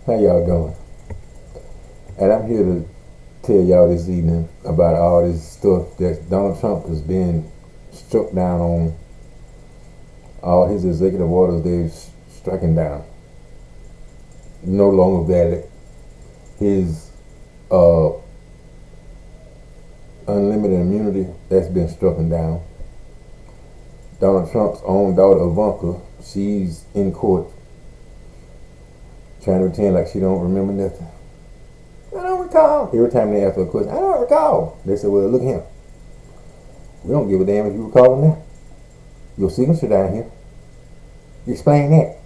How y'all doing? And I'm here to tell y'all this evening about all this stuff that Donald Trump has been struck down on. All his executive orders they've stricken down. No longer valid. His unlimited immunity that's been stricken down. Donald Trump's own daughter Ivanka, she's in court trying to pretend like she don't remember nothing. I don't recall. Every time they ask her a question, I don't recall. They say, well, look at him. We don't give a damn if you recall him now. Your signature down here. Explain that.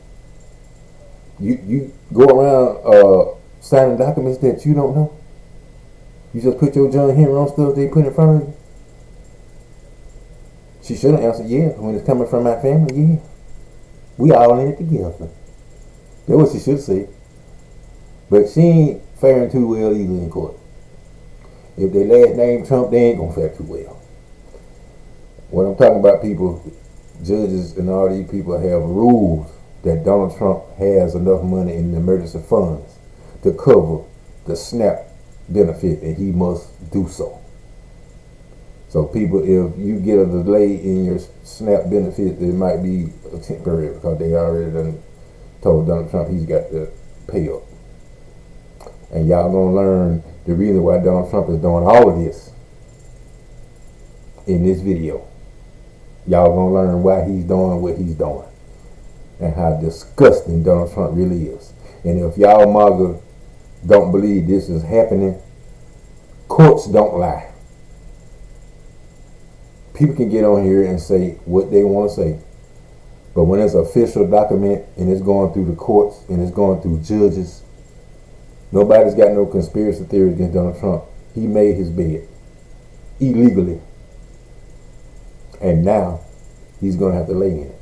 You go around signing documents that you don't know. You just put your John Henry on stuff they put in front of you. She should have answered, yeah, when it's coming from my family, yeah. We all in it together. That's what she should have said. But she ain't faring too well either in court. If they last name Trump, they ain't gonna fare too well. What I'm talking about, people, judges and all these people have ruled that Donald Trump has enough money in the emergency funds to cover the SNAP benefit, and he must do so. So people, if you get a delay in your SNAP benefit, it might be temporary because they already done told Donald Trump he's got to pay up. And y'all gonna learn the reason why Donald Trump is doing all of this in this video. Y'all gonna learn why he's doing what he's doing and how disgusting Donald Trump really is. And if y'all MAGA don't believe this is happening, courts don't lie. People can get on here and say what they want to say, but when it's an official document and it's going through the courts and it's going through judges, nobody's got no conspiracy theory against Donald Trump. He made his bed illegally, and now he's going to have to lay in it.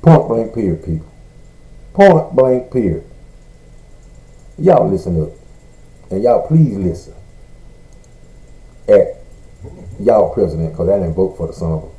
Point blank period, people. Point blank period. Y'all listen up, and y'all please listen at y'all president, because I didn't vote for the son of him.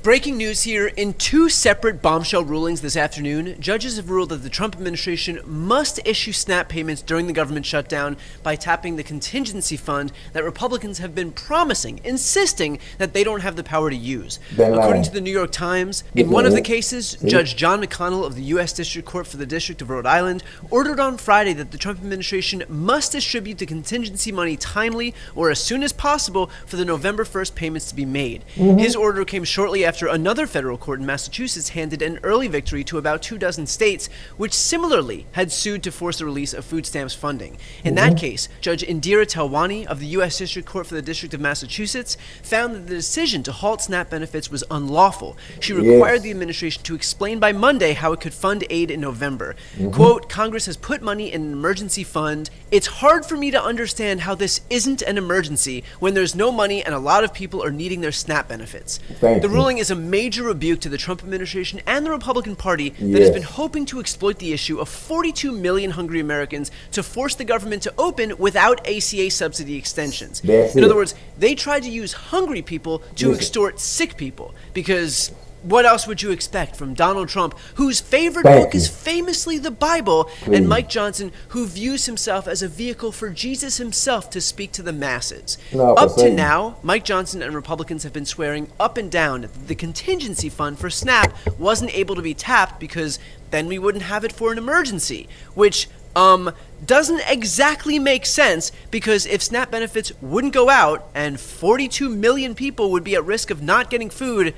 Breaking news here. In two separate bombshell rulings this afternoon, judges have ruled that the Trump administration must issue SNAP payments during the government shutdown by tapping the contingency fund that Republicans have been promising, insisting that they don't have the power to use. According to the New York Times, in one of the cases, Judge John McConnell of the U.S. District Court for the District of Rhode Island ordered on Friday that the Trump administration must distribute the contingency money timely or as soon as possible for the November 1st payments to be made. His order came shortly after another federal court in Massachusetts handed an early victory to about 24 states, which similarly had sued to force the release of food stamps funding. In that case, Judge Indira Telwani of the U.S. District Court for the District of Massachusetts found that the decision to halt SNAP benefits was unlawful. She required the administration to explain by Monday how it could fund aid in November. Quote, Congress has put money in an emergency fund. It's hard for me to understand how this isn't an emergency when there's no money and a lot of people are needing their SNAP benefits. The ruling is a major rebuke to the Trump administration and the Republican Party that has been hoping to exploit the issue of 42 million hungry Americans to force the government to open without ACA subsidy extensions. In other words, they tried to use hungry people to extort sick people, because what else would you expect from Donald Trump, whose favorite book is famously the Bible, and Mike Johnson, who views himself as a vehicle for Jesus himself to speak to the masses? Up to now, Mike Johnson and Republicans have been swearing up and down that the contingency fund for SNAP wasn't able to be tapped because then we wouldn't have it for an emergency, which doesn't exactly make sense, because if SNAP benefits wouldn't go out and 42 million people would be at risk of not getting food,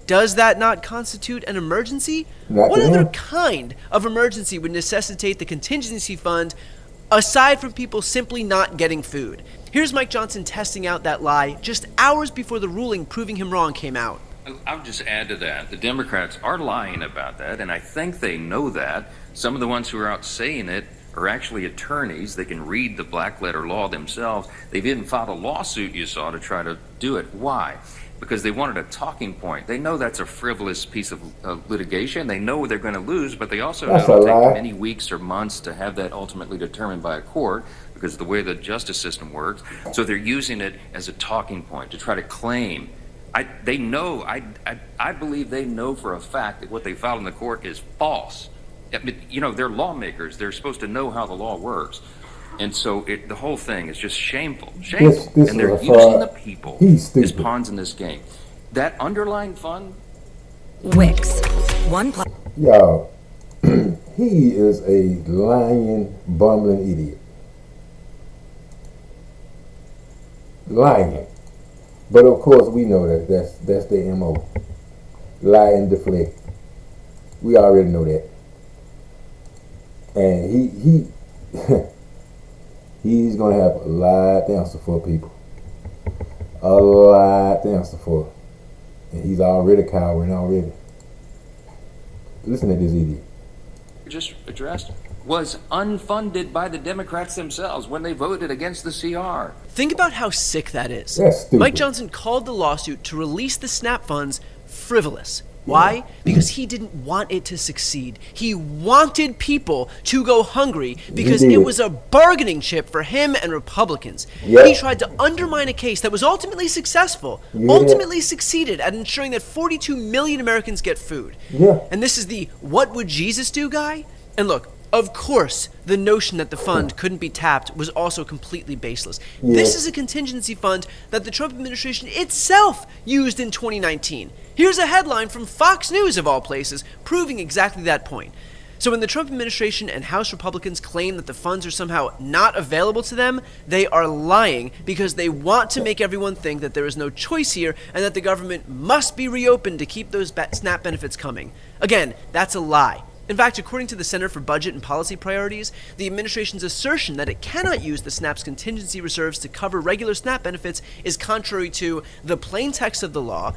does that not constitute an emergency? What other kind of emergency would necessitate the contingency fund aside from people simply not getting food? Here's Mike Johnson testing out that lie just hours before the ruling proving him wrong came out. I'll just add to that. The Democrats are lying about that, and I think they know that. Some of the ones who are out saying it are actually attorneys. They can read the black letter law themselves. They've even filed a lawsuit, you saw, to try to do it. Why? Because they wanted a talking point. They know that's a frivolous piece of litigation. They know they're going to lose, but they also know it'll take many weeks or months to have that ultimately determined by a court, because of the way the justice system works. So they're using it as a talking point to try to claim. I believe they know for a fact that what they filed in the court is false. They're lawmakers. They're supposed to know how the law works. And so the whole thing is just shameful. Shameful. And they're using the people as pawns in this game. That underlying fund. Wix. Y'all, he is a lying, bumbling idiot. Lying. But of course we know that's their MO. Lie and deflect. We already know that. And he's gonna have a lot to answer for, people. A lot to answer for. And he's already cowering already. Listen to this idiot. Just addressed was unfunded by the Democrats themselves when they voted against the CR. Think about how sick that is. That's stupid. Mike Johnson called the lawsuit to release the SNAP funds frivolous. Why? Because he didn't want it to succeed. He wanted people to go hungry because it was a bargaining chip for him and Republicans. Yep. He tried to undermine a case that was ultimately successful, ultimately succeeded at ensuring that 42 million Americans get food. Yeah. And this is the what would Jesus do guy? And look, of course, the notion that the fund couldn't be tapped was also completely baseless. Yeah. This is a contingency fund that the Trump administration itself used in 2019. Here's a headline from Fox News, of all places, proving exactly that point. So when the Trump administration and House Republicans claim that the funds are somehow not available to them, they are lying because they want to make everyone think that there is no choice here and that the government must be reopened to keep those SNAP benefits coming. Again, that's a lie. In fact, according to the Center for Budget and Policy Priorities, the administration's assertion that it cannot use the SNAP's contingency reserves to cover regular SNAP benefits is contrary to the plain text of the law,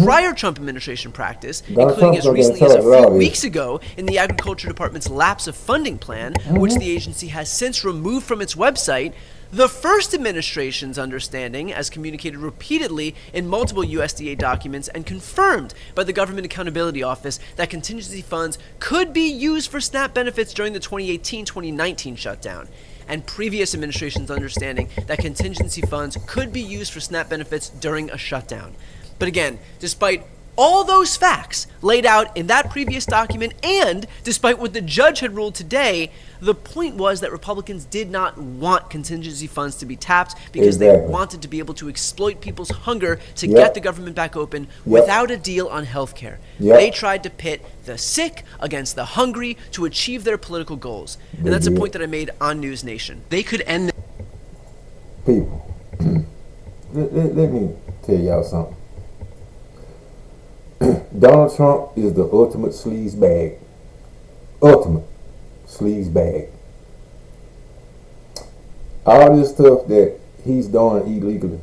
prior Trump administration practice, including as recently as a few weeks ago in the Agriculture Department's lapse of funding plan, which the agency has since removed from its website, the first administration's understanding, as communicated repeatedly in multiple USDA documents and confirmed by the Government Accountability Office, that contingency funds could be used for SNAP benefits during the 2018-2019 shutdown. And previous administration's understanding that contingency funds could be used for SNAP benefits during a shutdown. But again, despite all those facts laid out in that previous document, and despite what the judge had ruled today, the point was that Republicans did not want contingency funds to be tapped because they wanted to be able to exploit people's hunger to get the government back open without a deal on health care. They tried to pit the sick against the hungry to achieve their political goals. And that's a point that I made on News Nation. They could end people. Let me tell y'all something. Donald Trump is the ultimate sleaze bag. Ultimate sleaze bag. All this stuff that he's doing illegally.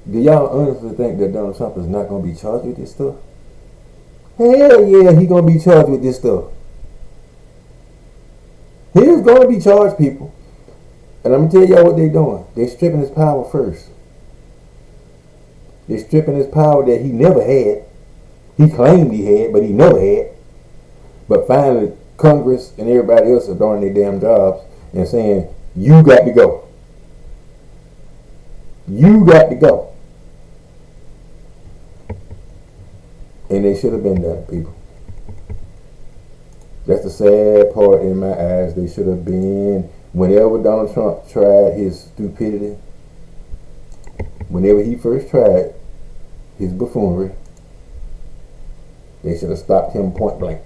Do y'all honestly think that Donald Trump is not going to be charged with this stuff? Hell yeah, he's going to be charged with this stuff. He's going to be charged, people. And I'm going to tell y'all what they're doing. They're stripping his power first. They're stripping his power that he never had. He claimed he had, but he never had. But finally, Congress and everybody else are doing their damn jobs and saying, you got to go. You got to go. And they should have been done, people. That's the sad part in my eyes. They should have been. Whenever Donald Trump tried his stupidity, whenever he first tried his buffoonery, they should have stopped him point blank.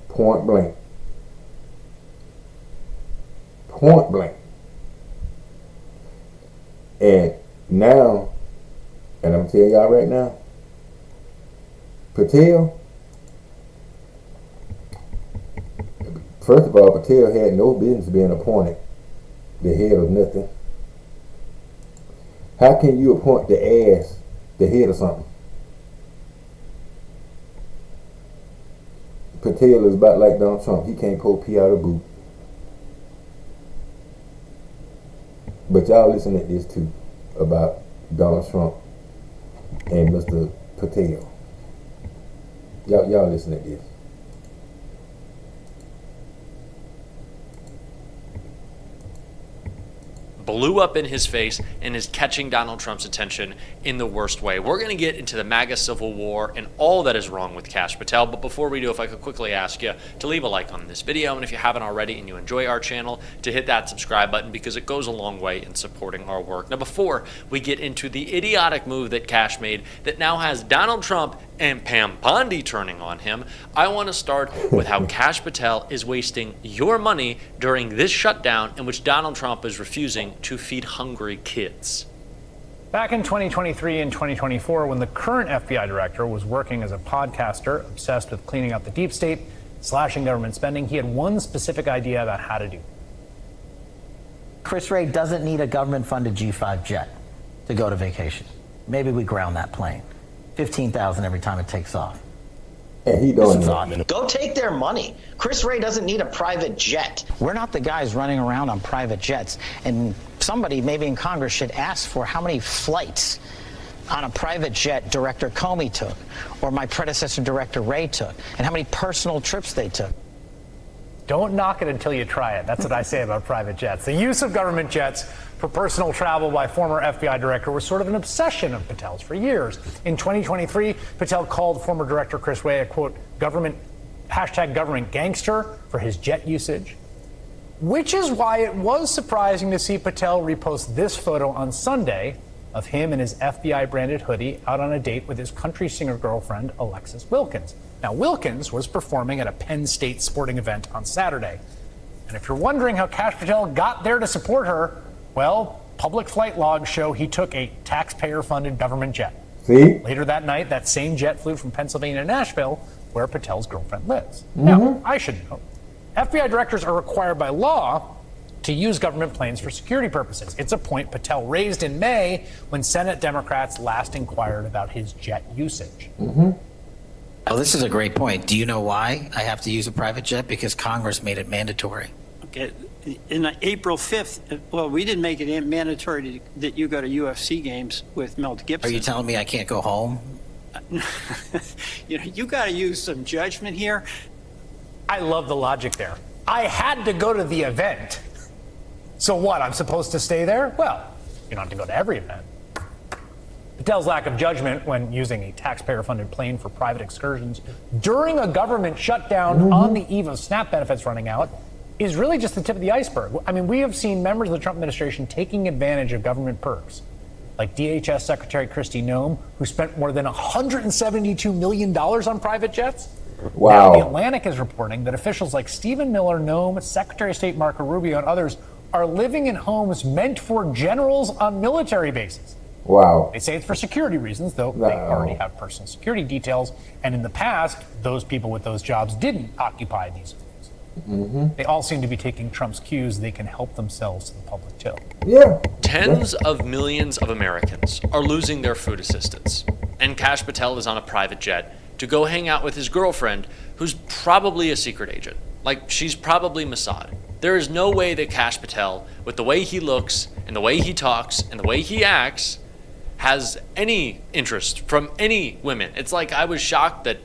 Point blank. Point blank. And now, and I'm telling y'all right now, Patel, first of all, Patel had no business being appointed the head of nothing. How can you appoint the ass the head of something? Patel is about like Donald Trump. He can't pull pee out of boot. But y'all listen at this too about Donald Trump and Mr. Patel. Y'all listen at this. blew up in his face and is catching Donald Trump's attention in the worst way. We're going to get into the MAGA civil war and all that is wrong with Kash Patel. But before we do, if I could quickly ask you to leave a like on this video, and if you haven't already and you enjoy our channel, to hit that subscribe button, because it goes a long way in supporting our work. Now, before we get into the idiotic move that Kash made that now has Donald Trump and Pam Bondi turning on him, I want to start with how Kash Patel is wasting your money during this shutdown in which Donald Trump is refusing to feed hungry kids. Back in 2023 and 2024, when the current FBI director was working as a podcaster obsessed with cleaning up the deep state, slashing government spending, he had one specific idea about how to do it. Chris Wray doesn't need a government-funded G5 jet to go to vacation. Maybe we ground that plane. $15,000 every time it takes off. And he doing it. Go take their money. Chris Wray doesn't need a private jet. We're not the guys running around on private jets. And somebody maybe in Congress should ask for how many flights on a private jet Director Comey took, or my predecessor Director Wray took, and how many personal trips they took. Don't knock it until you try it. That's what I say about private jets. The use of government jets for personal travel by former FBI director was sort of an obsession of Patel's for years. In 2023, Patel called former director Chris Wray a, quote, government gangster for his jet usage, which is why it was surprising to see Patel repost this photo on Sunday of him in his FBI-branded hoodie out on a date with his country singer girlfriend, Alexis Wilkins. Now, Wilkins was performing at a Penn State sporting event on Saturday. And if you're wondering how Kash Patel got there to support her, well, public flight logs show he took a taxpayer-funded government jet. See? Later that night, that same jet flew from Pennsylvania to Nashville, where Patel's girlfriend lives. Now, I should note, FBI directors are required by law to use government planes for security purposes. It's a point Patel raised in May when Senate Democrats last inquired about his jet usage. Oh, this is a great point. Do you know why I have to use a private jet? Because Congress made it mandatory. Okay. In April 5th, well, we didn't make it mandatory that you go to UFC games with Mel Gibson. Are you telling me I can't go home? You got to use some judgment here. I love the logic there. I had to go to the event. So what, I'm supposed to stay there? Well, you don't have to go to every event. Patel's lack of judgment when using a taxpayer-funded plane for private excursions during a government shutdown on the eve of SNAP benefits running out is really just the tip of the iceberg. I mean, we have seen members of the Trump administration taking advantage of government perks, like DHS Secretary Kristi Noem, who spent more than $172 million on private jets. Wow. Now, The Atlantic is reporting that officials like Stephen Miller, Noem, Secretary of State Marco Rubio, and others are living in homes meant for generals on military bases. Wow. They say it's for security reasons, though they already have personal security details. And in the past, those people with those jobs didn't occupy these homes. They all seem to be taking Trump's cues. They can help themselves to the public too. Yeah. Tens of millions of Americans are losing their food assistance. And Kash Patel is on a private jet to go hang out with his girlfriend, who's probably a secret agent. Like, she's probably Mossad. There is no way that Kash Patel, with the way he looks and the way he talks and the way he acts, has any interest from any women. It's like I was shocked that,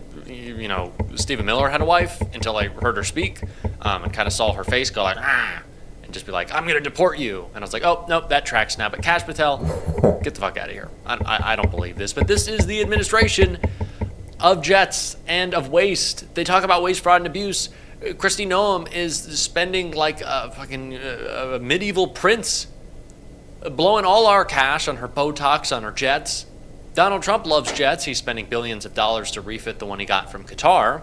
Stephen Miller had a wife until I heard her speak and kind of saw her face go like, and just be like, I'm going to deport you. And I was like, oh, nope, that tracks now. But Kash Patel, get the fuck out of here. I don't believe this. But this is the administration of jets and of waste. They talk about waste, fraud, and abuse. Kristi Noem is spending like a fucking medieval prince, blowing all our cash on her Botox, on her jets. Donald Trump loves jets. He's spending billions of dollars to refit the one he got from Qatar.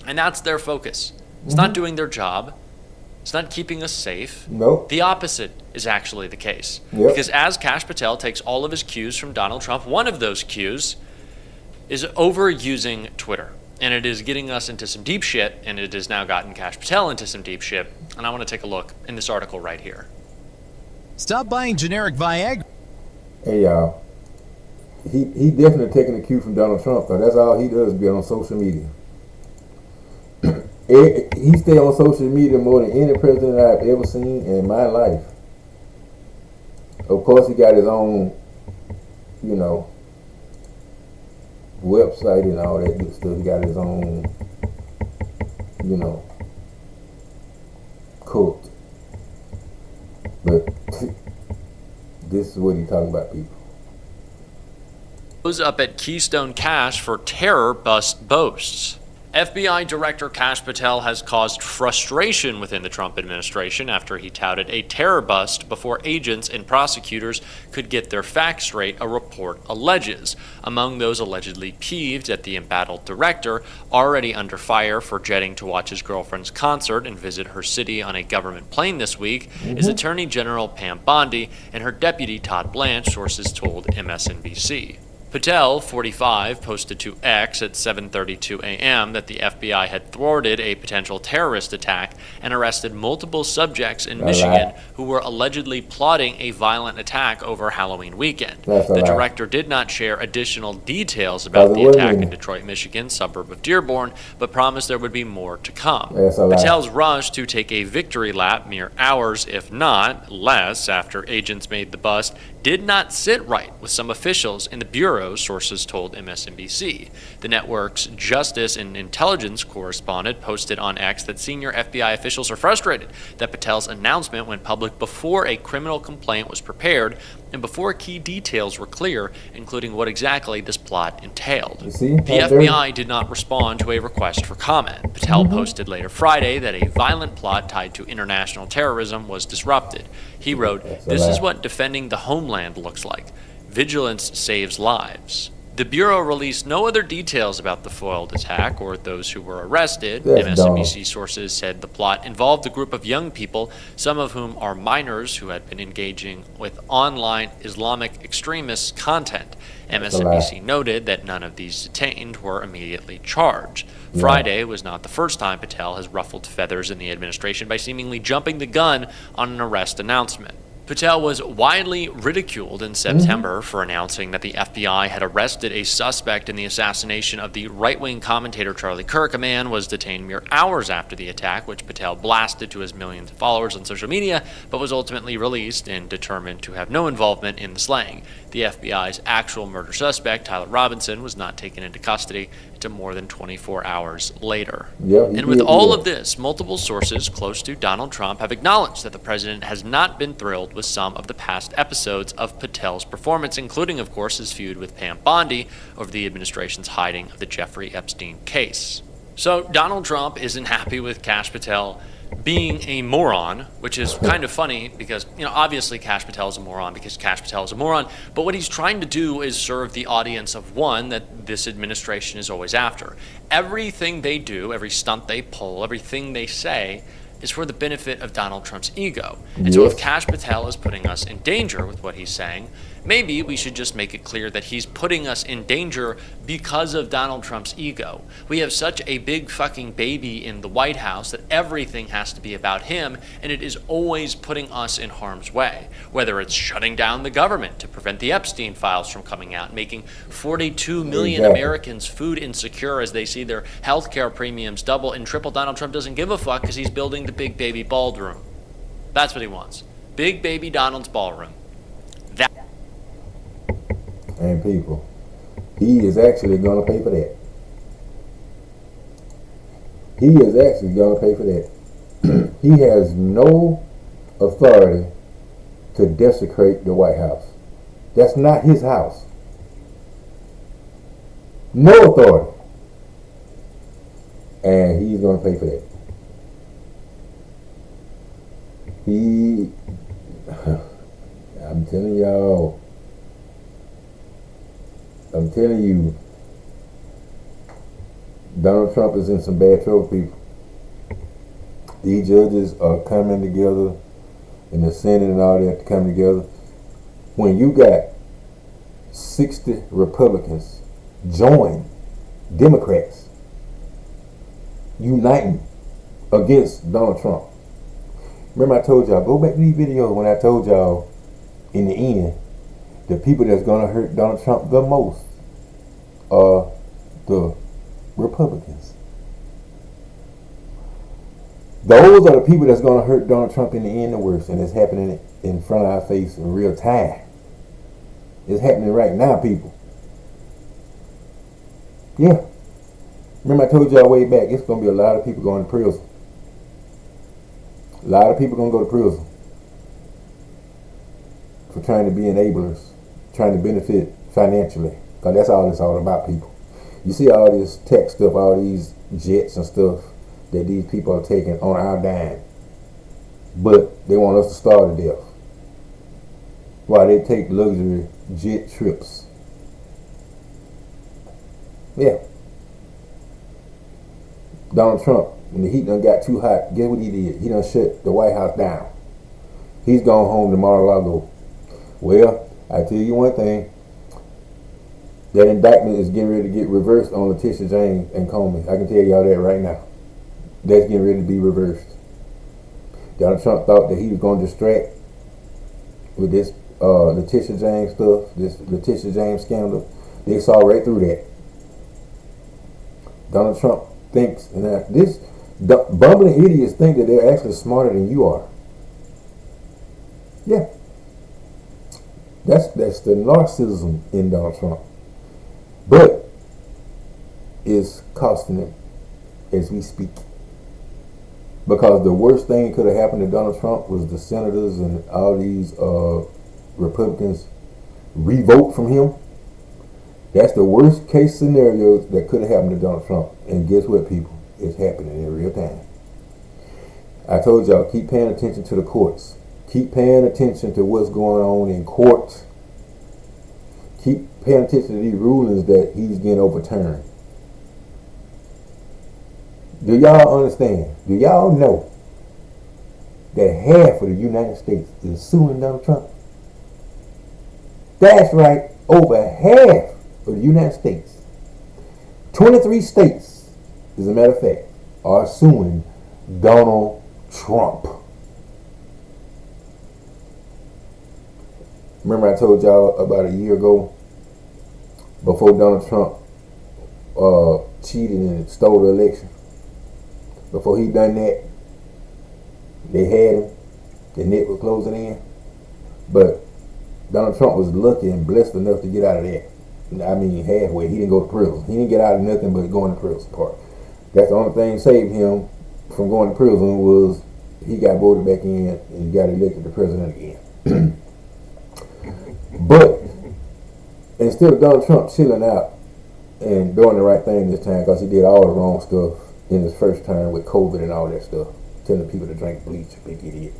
And that's their focus. It's not doing their job. It's not keeping us safe. Nope. The opposite is actually the case. Yep. Because as Kash Patel takes all of his cues from Donald Trump, one of those cues is overusing Twitter. And it is getting us into some deep shit, and it has now gotten Kash Patel into some deep shit. And I want to take a look in this article right here. Stop buying generic Viagra. Hey, y'all. He definitely taking the cue from Donald Trump, because that's all he does, be on social media. He stay on social media more than any president I've ever seen in my life. Of course, he got his own, website and all that good stuff. He got his own, cult. But this is what he's talking about, people. Those up at Keystone Cash for terror bust boasts. FBI Director Kash Patel has caused frustration within the Trump administration after he touted a terror bust before agents and prosecutors could get their facts straight, a report alleges. Among those allegedly peeved at the embattled director, already under fire for jetting to watch his girlfriend's concert and visit her city on a government plane this week, is Attorney General Pam Bondi and her deputy Todd Blanche, sources told MSNBC. Patel, 45, posted to X at 7:32 a.m. that the FBI had thwarted a potential terrorist attack and arrested multiple subjects in Michigan who were allegedly plotting a violent attack over Halloween weekend. The director did not share additional details about the attack in Detroit, Michigan, suburb of Dearborn, but promised there would be more to come. Patel's rush to take a victory lap mere hours, if not less, after agents made the bust did not sit right with some officials in the Bureau, sources told MSNBC. The network's Justice and Intelligence correspondent posted on X that senior FBI officials are frustrated that Patel's announcement went public before a criminal complaint was prepared and before key details were clear, including what exactly this plot entailed. The FBI did not respond to a request for comment. Patel posted later Friday that a violent plot tied to international terrorism was disrupted. He wrote, "This is what defending the homeland looks like. Vigilance saves lives." The Bureau released no other details about the foiled attack or those who were arrested. MSNBC sources said the plot involved a group of young people, some of whom are minors who had been engaging with online Islamic extremist content. MSNBC noted that none of these detained were immediately charged. Friday was not the first time Patel has ruffled feathers in the administration by seemingly jumping the gun on an arrest announcement. Patel was widely ridiculed in September for announcing that the FBI had arrested a suspect in the assassination of the right-wing commentator Charlie Kirk. A man was detained mere hours after the attack, which Patel blasted to his millions of followers on social media, but was ultimately released and determined to have no involvement in the slaying. The FBI's actual murder suspect, Tyler Robinson, was not taken into custody until more than 24 hours later. And with all of this, multiple sources close to Donald Trump have acknowledged that the president has not been thrilled with some of the past episodes of Patel's performance, including, of course, his feud with Pam Bondi over the administration's hiding of the Jeffrey Epstein case. So Donald Trump isn't happy with Kash Patel being a moron, which is kind of funny because, obviously Kash Patel is a moron because Kash Patel is a moron, but what he's trying to do is serve the audience of one that this administration is always after. Everything they do, every stunt they pull, everything they say is for the benefit of Donald Trump's ego. And so if Kash Patel is putting us in danger with what he's saying, maybe we should just make it clear that he's putting us in danger because of Donald Trump's ego. We have such a big fucking baby in the White House that everything has to be about him, and it is always putting us in harm's way. Whether it's shutting down the government to prevent the Epstein files from coming out, making 42 million Americans food insecure as they see their healthcare premiums double and triple. Donald Trump doesn't give a fuck because he's building the big baby ballroom. That's what he wants. Big baby Donald's ballroom. And people, he is actually going to pay for that. He is actually going to pay for that. He has no authority to desecrate the White House. That's not his house. No authority. And he's going to pay for that. I'm telling y'all, Donald Trump is in some bad trouble, people. These judges are coming together, and the Senate and all that to come together. When you got 60 Republicans join Democrats uniting against Donald Trump. Remember I told y'all, go back to these videos when I told y'all in the end, the people that's going to hurt Donald Trump the most are the Republicans. Those are the people that's going to hurt Donald Trump in the end the worst, and it's happening in front of our face in real time. It's happening right now, people. Yeah. Remember I told y'all way back, it's going to be a lot of people going to prison. A lot of people going to go to prison for people trying to be enablers, trying to benefit financially. Because that's all it's all about, people. You see all this tech stuff, all these jets and stuff that these people are taking on our dime. But they want us to starve to death while they take luxury jet trips. Yeah. Donald Trump, when the heat done got too hot, guess what he did? He done shut the White House down. He's gone home to Mar-a-Lago. Well, I tell you one thing. That indictment is getting ready to get reversed on Letitia James and Comey. I can tell y'all that right now. That's getting ready to be reversed. Donald Trump thought that he was going to distract with this Letitia James stuff, this Letitia James scandal. They saw right through that. Donald Trump thinks, and this bumbling idiots think that they're actually smarter than you are. Yeah. That's the narcissism in Donald Trump. But it's costing him as we speak. Because the worst thing that could have happened to Donald Trump was the senators and all these Republicans revote from him. That's the worst case scenario that could have happened to Donald Trump. And guess what, people? It's happening in real time. I told y'all, keep paying attention to the courts. Keep paying attention to what's going on in court. Keep paying attention to these rulings that he's getting overturned. Do y'all understand? Do y'all know that half of the United States is suing Donald Trump? That's right, over half of the United States. 23 states, as a matter of fact, are suing Donald Trump. Remember I told y'all about a year ago, before Donald Trump cheated and stole the election? Before he done that, they had him. The net was closing in. But Donald Trump was lucky and blessed enough to get out of that. I mean, halfway. He didn't go to prison. He didn't get out of nothing but going to prison part. That's the only thing that saved him from going to prison was he got voted back in and he got elected the president again. But instead of Donald Trump chilling out and doing the right thing this time, because he did all the wrong stuff in his first term with COVID and all that stuff, telling people to drink bleach, big idiot.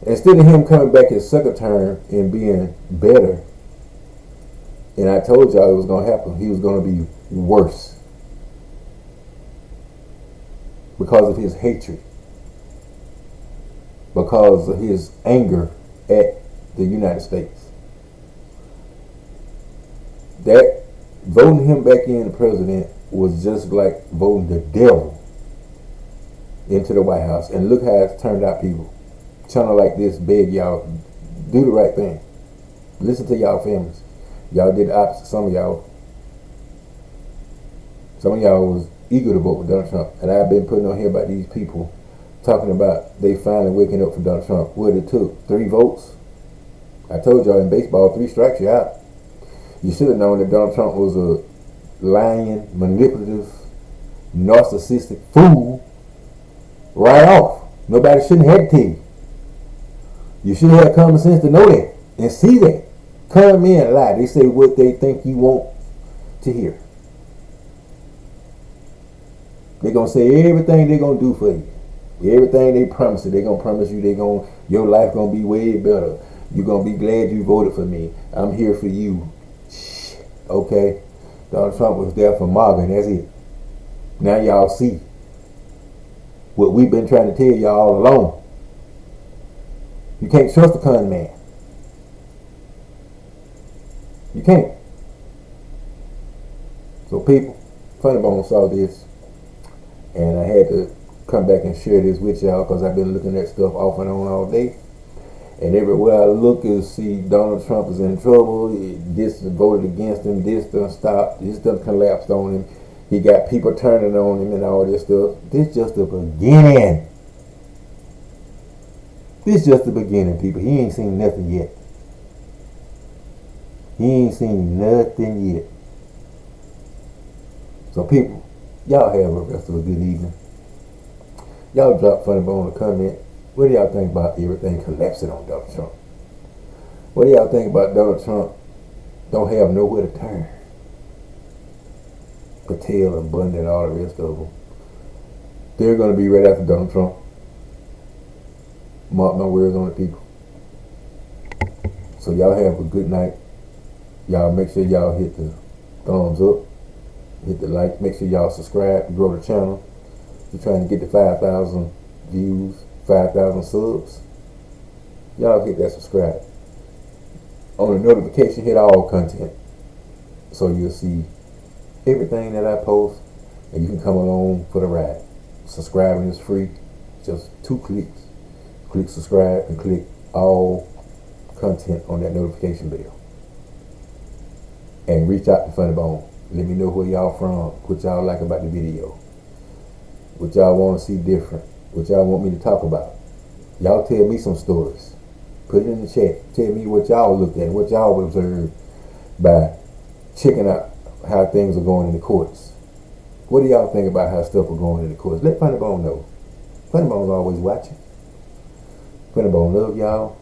Instead of him coming back his second term and being better, and I told y'all it was going to happen, he was going to be worse because of his hatred, because of his anger at the United States. That voting him back in the president was just like voting the devil into the White House. And look how it's turned out, people. Channel like this beg y'all, do the right thing. Listen to y'all families. Y'all did the opposite. Some of y'all was eager to vote with Donald Trump. And I've been putting on here about these people talking about they finally waking up for Donald Trump. What it took, 3 votes. I told y'all in baseball, 3 strikes, you're out. You should have known that Donald Trump was a lying, manipulative, narcissistic fool right off. Nobody shouldn't have to tell you. You should have common sense to know that and see that. Come in and lie. They say what they think you want to hear. They're going to say everything they're going to do for you. Everything they promise you. They're going to promise you your life going to be way better. You're going to be glad you voted for me. I'm here for you. Okay? Donald Trump was there for MAGA, and that's it. Now y'all see what we've been trying to tell y'all all along. You can't trust a con man. You can't. So people, Funneybone saw this, and I had to come back and share this with y'all because I've been looking at stuff off and on all day. And everywhere I look is see Donald Trump is in trouble. This voted against him. This done stopped. This done collapsed on him. He got people turning on him and all this stuff. This just the beginning. This just the beginning, people. He ain't seen nothing yet. He ain't seen nothing yet. So people, y'all have a rest of a good evening. Y'all drop Funneybone in the comment. What do y'all think about everything collapsing on Donald Trump? What do y'all think about Donald Trump don't have nowhere to turn? Patel and Bundy and all the rest of them. They're going to be right after Donald Trump. Mark my words on the people. So y'all have a good night. Y'all make sure y'all hit the thumbs up, hit the like, make sure y'all subscribe to grow the channel. We're trying to get to 5,000 views, 5,000 subs. Y'all hit that subscribe. On the notification, hit all content. So you'll see everything that I post and you can come along for the ride. Subscribing is free. Just 2 clicks. Click subscribe and click all content on that notification bell. And reach out to Funneybone. Let me know where y'all from, what y'all like about the video, what y'all want to see different, what y'all want me to talk about. Y'all tell me some stories. Put it in the chat. Tell me what y'all looked at, what y'all observed by checking out how things are going in the courts. What do y'all think about how stuff are going in the courts? Let Funneybone know. Funneybone always watching. Funneybone love y'all.